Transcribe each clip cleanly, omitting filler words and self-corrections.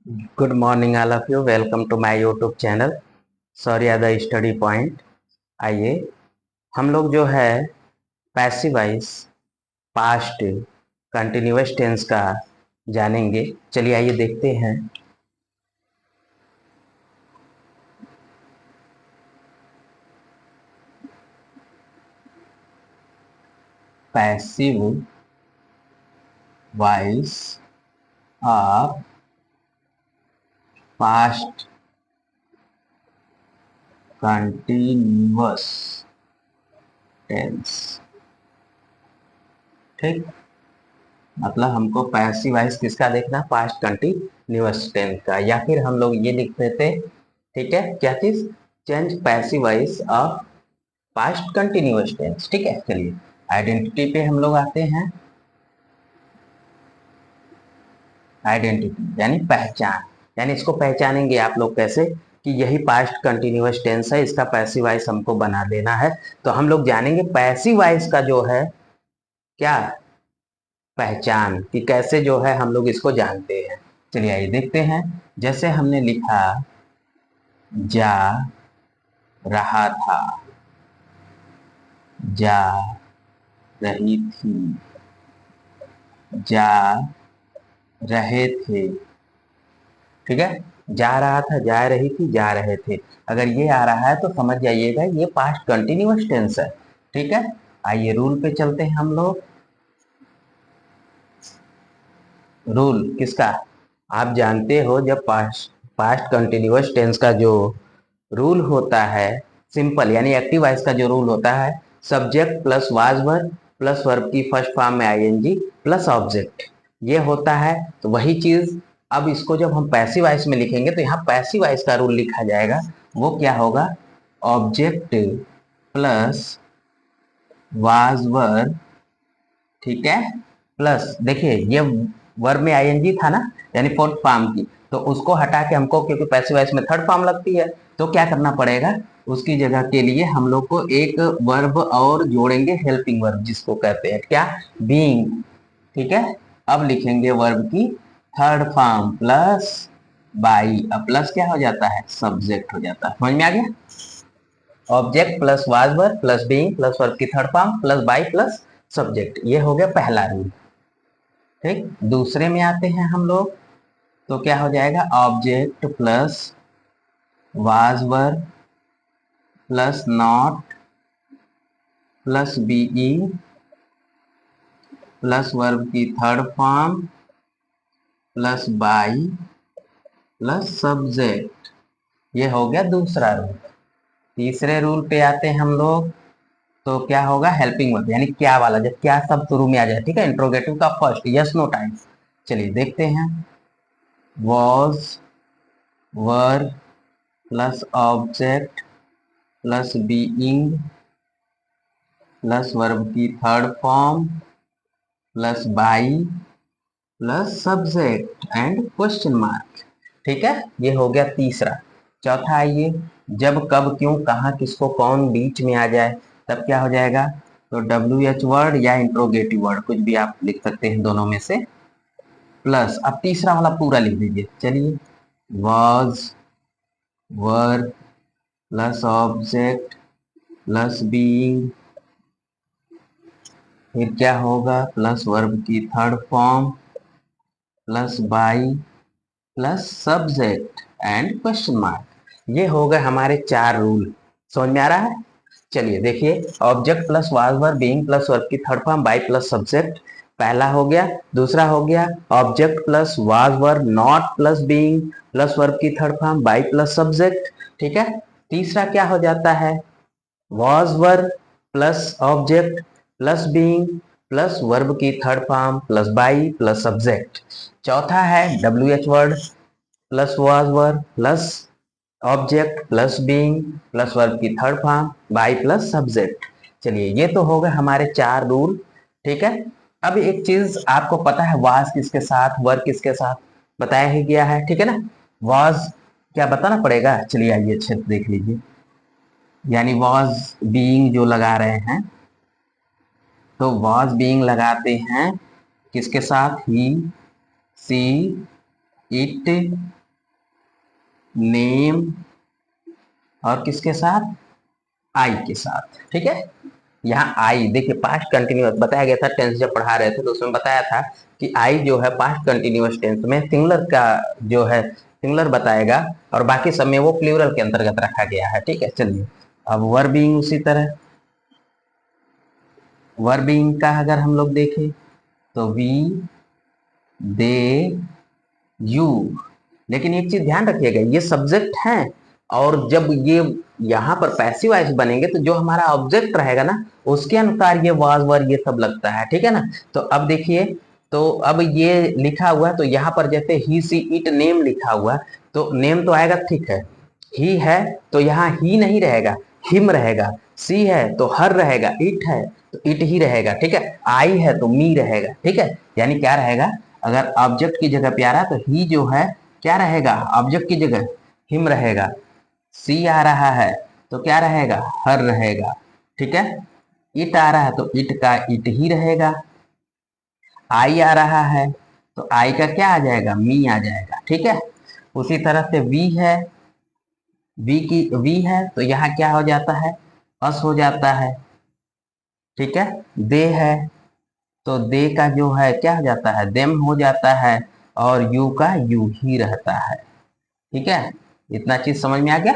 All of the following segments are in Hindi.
Good morning all of you. Welcome to my YouTube channel sorry the study point. आइए हम लोग जो है passive voice past continuous tense का जानेंगे। चलिए आइए देखते हैं। Passive voice of past continuous tense. ठीक, मतलब हमको पैसिव वॉइस किसका देखना, पास्ट कंटिन्यूअस टेंस का, या फिर हम लोग ये लिख देते। ठीक है, क्या चीज, change passive voice of past continuous tense. ठीक है, चलिए आइडेंटिटी पे हम लोग आते हैं। आइडेंटिटी यानी पहचान, यानी इसको पहचानेंगे आप लोग कैसे कि यही पास्ट कंटिन्यूअस टेंस है, इसका पैसिव वॉइस हमको बना देना है। तो हम लोग जानेंगे पैसिव वॉइस का जो है क्या पहचान, कि कैसे जो है हम लोग इसको जानते हैं। चलिए आइए देखते हैं। जैसे हमने लिखा जा रहा था, जा रही थी, जा रहे थे। ठीक है, जा रहा था, जा रही थी, जा रहे थे। अगर ये आ रहा है तो समझ जाइएगा ये पास्ट कंटिन्यूअस टेंस है। ठीक है, आइए रूल पे चलते हैं हम लोग। रूल किसका, आप जानते हो, जब पास्ट पास्ट कंटिन्यूअस टेंस का जो रूल होता है, सिंपल यानी एक्टिव वॉइस का जो रूल होता है, subject plus was verb plus verb की फर्स्ट फॉर्म में आईएनजी प्लस ऑब्जेक्ट, ये होता है। तो वही चीज अब इसको जब हम पैसिव वॉइस में लिखेंगे तो यहाँ पैसिव वॉइस का रूल लिखा जाएगा। वो क्या होगा, ऑब्जेक्ट प्लस वाज वर्ब, ठीक है, प्लस देखिए ये वर्ब में आईएनजी था ना, यानी फोर्थ फॉर्म की, तो उसको हटा के हमको, क्योंकि पैसिव वॉइस में थर्ड फॉर्म लगती है, तो क्या करना पड़ेगा, उसकी जगह के लिए हम लोग को एक वर्ब और जोड़ेंगे, हेल्पिंग वर्ब जिसको कहते हैं क्या, बीइंग। ठीक है, अब लिखेंगे वर्ब की थर्ड फॉर्म प्लस बाई। अब प्लस क्या हो जाता है, सब्जेक्ट हो जाता है। समझ में आ गया, object plus was verb plus being plus verb की third form plus by plus subject, ये हो गया पहला रूल। ठीक, दूसरे में आते हैं हम लोग, तो क्या हो जाएगा, object plus was verb plus not plus being plus verb की third form plus by plus subject, ये हो गया दूसरा रूल। तीसरे रूल पे आते हैं हम लोग, तो क्या होगा, हेल्पिंग वर्ब यानी क्या वाला, जब क्या सब शुरू में आ जाए। ठीक है, इंट्रोगेटिव का फर्स्ट यस नो टाइम। चलिए देखते हैं, was verb plus object plus being plus verb की third form plus by plus subject and question mark. ठीक है, ये हो गया तीसरा। चौथा आइए, जब कब क्यों कहाँ किसको कौन बीच में आ जाए तब क्या हो जाएगा, तो डब्ल्यू एच वर्ड या इंट्रोगेटिव वर्ड कुछ भी आप लिख सकते हैं दोनों में से, प्लस अब तीसरा वाला पूरा लिख दीजिए। चलिए, was verb plus object plus being, फिर क्या होगा, प्लस वर्ब की third form plus by plus subject and question mark. ये हो गए हमारे चार रूल। समझ में आ रहा है। चलिए देखिए, object plus was verb being plus verb की third form by plus subject, पहला हो गया। दूसरा हो गया object plus was verb not plus being plus verb की third form by plus subject. ठीक है, तीसरा क्या हो जाता है, was verb plus object plus being plus verb की third form plus by plus subject. चौथा है W H word plus was verb plus object plus being plus verb की third form by plus subject. चलिए ये तो हो गए हमारे चार रूल। ठीक है, अब एक चीज आपको पता है, वाज किसके साथ वर्ब किसके साथ बताया ही गया है। ठीक है ना, वाज क्या बताना पड़ेगा, चलिए आइए अच्छे से देख लीजिए। यानी वॉज बीइंग जो लगा रहे हैं, तो वॉज बीइंग लगाते हैं किसके साथ, ही सी इट नेम और किसके साथ, आई के साथ, ठीक है। यहाँ आई देखिए पास्ट कंटिन्यूअस बताया गया था, टेंस जब पढ़ा रहे थे तो उसमें बताया था कि आई जो है पास्ट कंटिन्यूअस टेंस में सिंगुलर का जो है सिंगुलर बताएगा और बाकी सब में वो प्लूरल के अंतर्गत रखा गया है, ठीक है। चलिए अब वर बीइंग उसी तरह, वर बीइंग का अगर हम लोग देखें तो वी, दे, यू, लेकिन एक चीज ध्यान रखिएगा ये सब्जेक्ट है और जब ये यहाँ पर पैसिव वॉइस बनेंगे तो जो हमारा ऑब्जेक्ट रहेगा ना उसके अनुसार ये वाज वर ये सब लगता है, ठीक है ना। तो अब देखिए, तो अब ये लिखा हुआ है तो यहाँ पर जैसे ही सी इट नेम लिखा हुआ तो नेम तो आएगा, ठीक है। ही है तो यहाँ ही नहीं रहेगा, हिम रहेगा। सी है तो हर रहेगा, इट है तो इट ही रहेगा, ठीक है। आई है तो मी रहेगा, ठीक है। यानी क्या रहेगा, अगर ऑब्जेक्ट की जगह पे आ रहा है तो ही जो है क्या रहेगा, ऑब्जेक्ट की जगह हिम रहेगा। सी आ रहा है तो क्या रहेगा, हर रहेगा, ठीक है। इट आ रहा है तो इट का इट ही रहेगा। आई आ रहा है तो आई का क्या आ जाएगा, मी आ जाएगा, ठीक है। उसी तरह से वी है, वी है तो यहाँ क्या हो जाता है, अस हो जाता है, ठीक है। दे है तो दे का जो है क्या हो जाता है, देम हो जाता है और यू का यू ही रहता है, ठीक है। इतना चीज समझ में आ गया।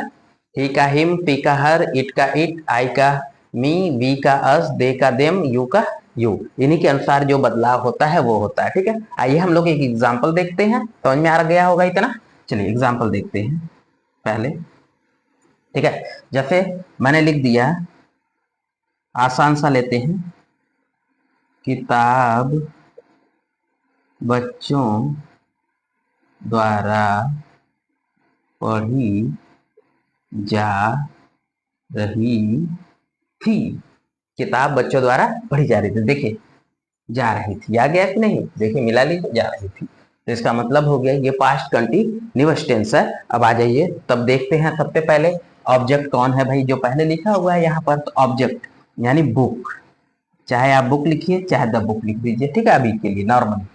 ही का हिम, पी का हर, इट का इट, आई का मी, वी का अस, दे का देम, यू का यू, इन्हीं के अनुसार जो बदलाव होता है वो होता है, ठीक है। आइए हम लोग एक एग्जाम्पल देखते हैं, समझ में आ गया होगा इतना। चलिए एग्जाम्पल देखते हैं पहले, ठीक है। जैसे मैंने लिख दिया, आसान सा लेते हैं, किताब बच्चों द्वारा पढ़ी जा रही थी। किताब बच्चों द्वारा पढ़ी जा रही थी, देखिए जा रही थी आ गया कि नहीं, देखिए मिला लीजिए, जा रही थी तो इसका मतलब हो गया ये पास्ट कंटिन्यूअस टेंस है। अब आ जाइए तब देखते हैं, सबसे पहले ऑब्जेक्ट कौन है भाई, जो पहले लिखा हुआ है यहाँ पर, तो ऑब्जेक्ट यानी बुक, चाहे आप बुक लिखिए चाहे द बुक लिख दीजिए, ठीक है अभी के लिए नॉर्मली।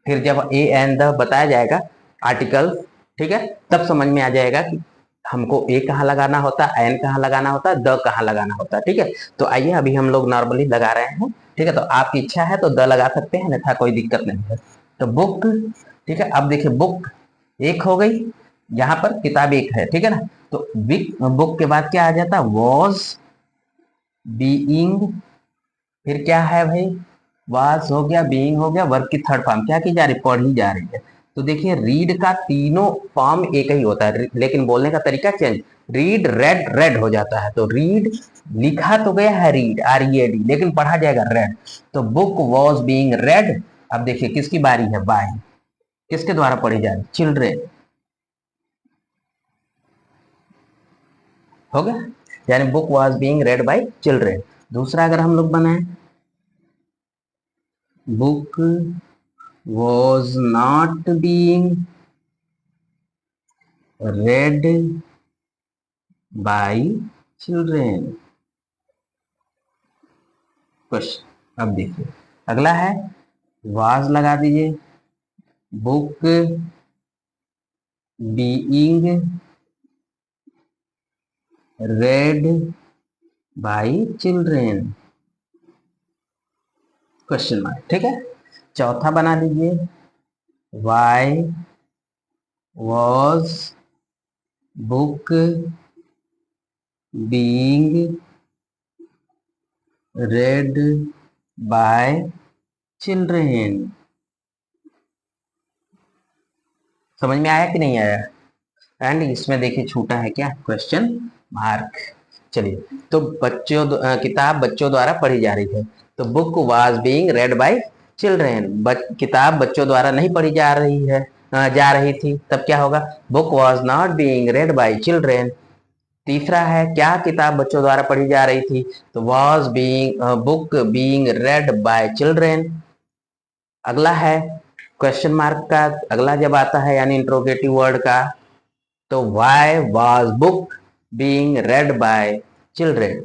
फिर जब ए एंड द बताया जाएगा आर्टिकल, ठीक है, तब समझ में आ जाएगा कि हमको ए कहाँ लगाना होता है, एन कहाँ लगाना होता है, द कहाँ लगाना होता है, ठीक है। तो आइए अभी हम लोग नॉर्मली लगा रहे हैं, ठीक है। तो आपकी इच्छा है तो द लगा सकते हैं, अन्यथा कोई दिक्कत नहीं है। तो बुक, ठीक है। अब देखिए बुक एक हो गई, यहाँ पर किताब एक है, ठीक है ना। तो बुक के बाद क्या आ जाता है, वॉज बीइंग, फिर क्या है भाई, वास हो गया, बीइंग हो गया, वर्ब की थर्ड फॉर्म क्या की जा रही, पढ़ी जा रही है। तो देखिए रीड का तीनों फॉर्म एक ही होता है लेकिन बोलने का तरीका चेंज, रीड रेड रेड हो जाता है। तो रीड लिखा तो गया है रीड READ लेकिन पढ़ा जाएगा रेड। तो बुक वॉज बीइंग रेड, अब देखिए किसकी बारी है, बाय, किसके द्वारा पढ़ी जा रही, चिल्ड्रेन, हो गया। यानी book was being read by children. दूसरा अगर हम लोग बनाए, book was not being read by children, question. अब देखिए अगला है, was लगा दीजिए, book being read by children, question mark, ठीक है। चौथा बना लीजिए, why was book being read by children, समझ में आया कि नहीं आया। एंड इसमें देखिए छूटा है क्या, क्वेश्चन मार्क। चलिए तो किताब बच्चों द्वारा पढ़ी जा रही है, तो book was being read by children, किताब बच्चों द्वारा नहीं पढ़ी जा रही है, जा रही थी, तब क्या होगा, book was not being read by children. तीसरा है, क्या किताब बच्चों द्वारा पढ़ी जा रही थी, तो was being book being read by children. अगला है क्वेश्चन मार्क का, अगला जब आता है यानी इंट्रोगेटिव वर्ड का, तो why was book being read by children।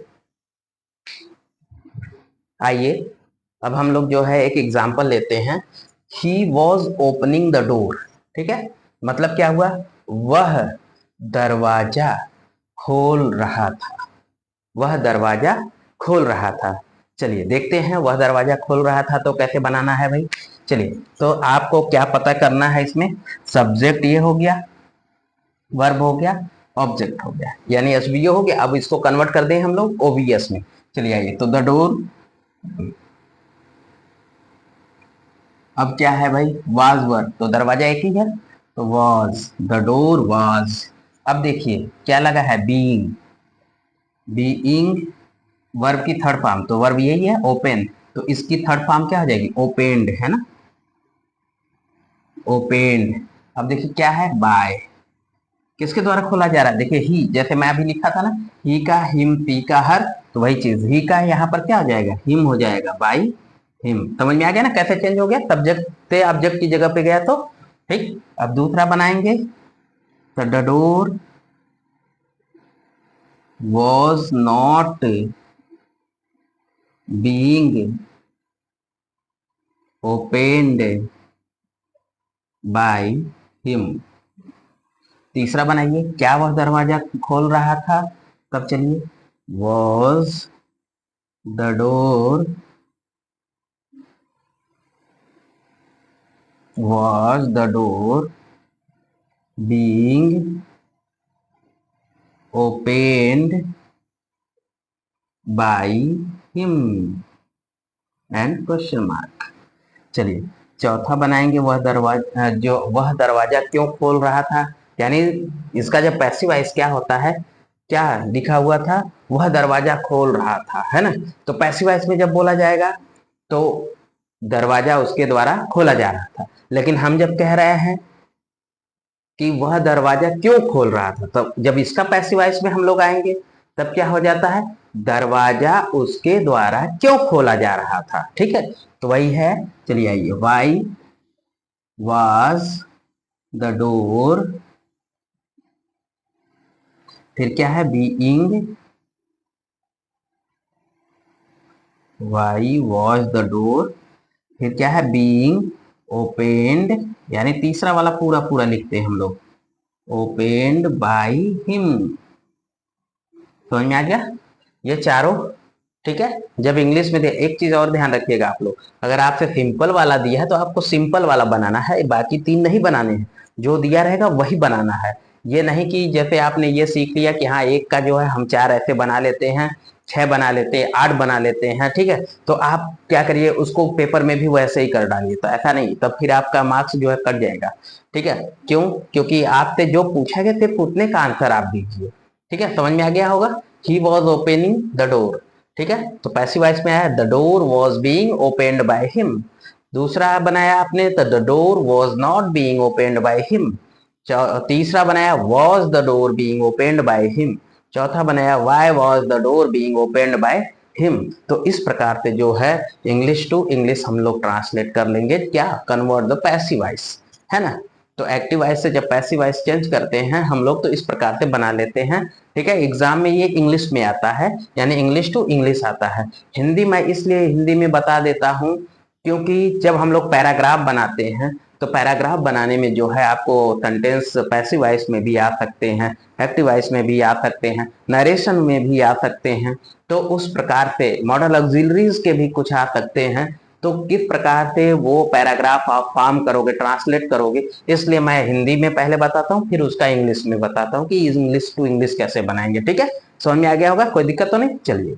आइए अब हम लोग जो है एक एग्जाम्पल लेते हैं, he was opening the door, ठीक है, मतलब क्या हुआ, वह दरवाजा खोल रहा था, वह दरवाजा खोल रहा था। चलिए देखते हैं वह दरवाजा खोल रहा था तो कैसे बनाना है भाई। चलिए, तो आपको क्या पता करना है इसमें, सब्जेक्ट ये हो गया, वर्ब हो गया, ऑब्जेक्ट हो गया, यानी एसवीओ हो गया। अब इसको कन्वर्ट कर दें हम लोग ओवीएस में। चलिए आइए, तो द डोर, अब क्या है भाई, वाज वर्ब, तो दरवाजा एक ही है, तो वाज, द डोर वाज। अब देखिए क्या लगा है, बीइंग, बीइंग वर्ब की थर्ड फॉर्म, तो वर्ब यही है ओपन, तो इसकी थर्ड फॉर्म क्या हो जाएगी, ओपेंड, है ना, ओपेंड। अब देखिए क्या है, बाय, किसके द्वारा खोला जा रहा है, देखिए ही, जैसे मैं अभी लिखा था ना, ही का हिम, पी का हर, तो वही चीज, ही का यहाँ पर क्या हो जाएगा, हिम हो जाएगा, बाई हिम। समझ में आ गया ना कैसे चेंज हो गया, सब्जेक्ट से ऑब्जेक्ट की जगह पे गया तो। ठीक, अब दूसरा बनाएंगे, the door was not being opened by him. तीसरा बनाइए, क्या वह दरवाजा खोल रहा था, तब चलिए, was the door, was the door being opened by him and question mark। चलिए चौथा बनाएंगे, वह दरवाजा, जो वह दरवाजा क्यों खोल रहा था, यानी इसका जब पैसिव वॉइस क्या होता है, क्या लिखा हुआ था, वह दरवाजा खोल रहा था, है ना, तो पैसिव वॉइस में जब बोला जाएगा तो दरवाजा उसके द्वारा खोला जा रहा था। लेकिन हम जब कह रहे हैं कि वह दरवाजा क्यों खोल रहा था, तब जब इसका पैसिव वॉइस में हम लोग आएंगे तब क्या हो जाता है, दरवाजा उसके द्वारा क्यों खोला जा रहा था। ठीक है, तो वही है, चलिए आइए, वाई वाज द डोर, फिर क्या है, being, why was the door, फिर क्या है, बीइंग ओपेन्ड, यानी तीसरा वाला पूरा पूरा लिखते हैं हम लोग, ओपेन्ड बाय हिम। समझ में आ गया ये चारों। ठीक है, जब इंग्लिश में दे, एक चीज और ध्यान रखिएगा आप लोग, अगर आपसे सिंपल वाला दिया है तो आपको सिंपल वाला बनाना है, बाकी तीन नहीं बनाने हैं, जो दिया रहेगा वही बनाना है। ये नहीं कि जैसे आपने ये सीख लिया कि हाँ एक का जो है हम चार ऐसे बना लेते हैं, छह बना लेते हैं, आठ बना लेते हैं, ठीक है, तो आप क्या करिए, उसको पेपर में भी वैसे ही कर डालिए, तो ऐसा नहीं, तब फिर आपका मार्क्स जो है कट जाएगा। ठीक है, क्यों, क्योंकि आपसे जो पूछा गया सिर्फ उतने का आंसर आप दीजिए। ठीक है, समझ में आ गया होगा, he was opening the door. ठीक है, तो पैसिव वॉइस में आया, the door was being opened by him. दूसरा बनाया आपने, तो the door was not being opened by him. तीसरा बनाया, was the door being opened by him. चौथा बनाया, why was the door being opened by him. तो इस प्रकार से जो है इंग्लिश टू इंग्लिश हम लोग ट्रांसलेट कर लेंगे, क्या, कन्वर्ट द पैसिव वॉइस, है ना। तो एक्टिव वॉइस से जब पैसिव वॉइस चेंज करते हैं हम लोग तो इस प्रकार से बना लेते हैं। ठीक है, एग्जाम में ये इंग्लिश में आता है, यानी इंग्लिश टू इंग्लिश आता है। हिंदी में इसलिए हिंदी में बता देता हूँ क्योंकि जब हम लोग पैराग्राफ बनाते हैं तो पैराग्राफ बनाने में जो है आपको सेंटेंस पैसिव वॉइस में भी आ सकते हैं, एक्टिव वॉइस में भी आ सकते हैं, नरेशन में भी आ सकते हैं, तो उस प्रकार से मॉडल ऑक्सिलरीज के भी कुछ आ सकते हैं। तो किस प्रकार से वो पैराग्राफ आप फॉर्म करोगे, ट्रांसलेट करोगे, इसलिए मैं हिंदी में पहले बताता हूँ, फिर उसका इंग्लिश में बताता हूँ कि इंग्लिश टू इंग्लिश कैसे बनाएंगे। ठीक है, समझ में आ गया होगा, कोई दिक्कत तो नहीं। चलिए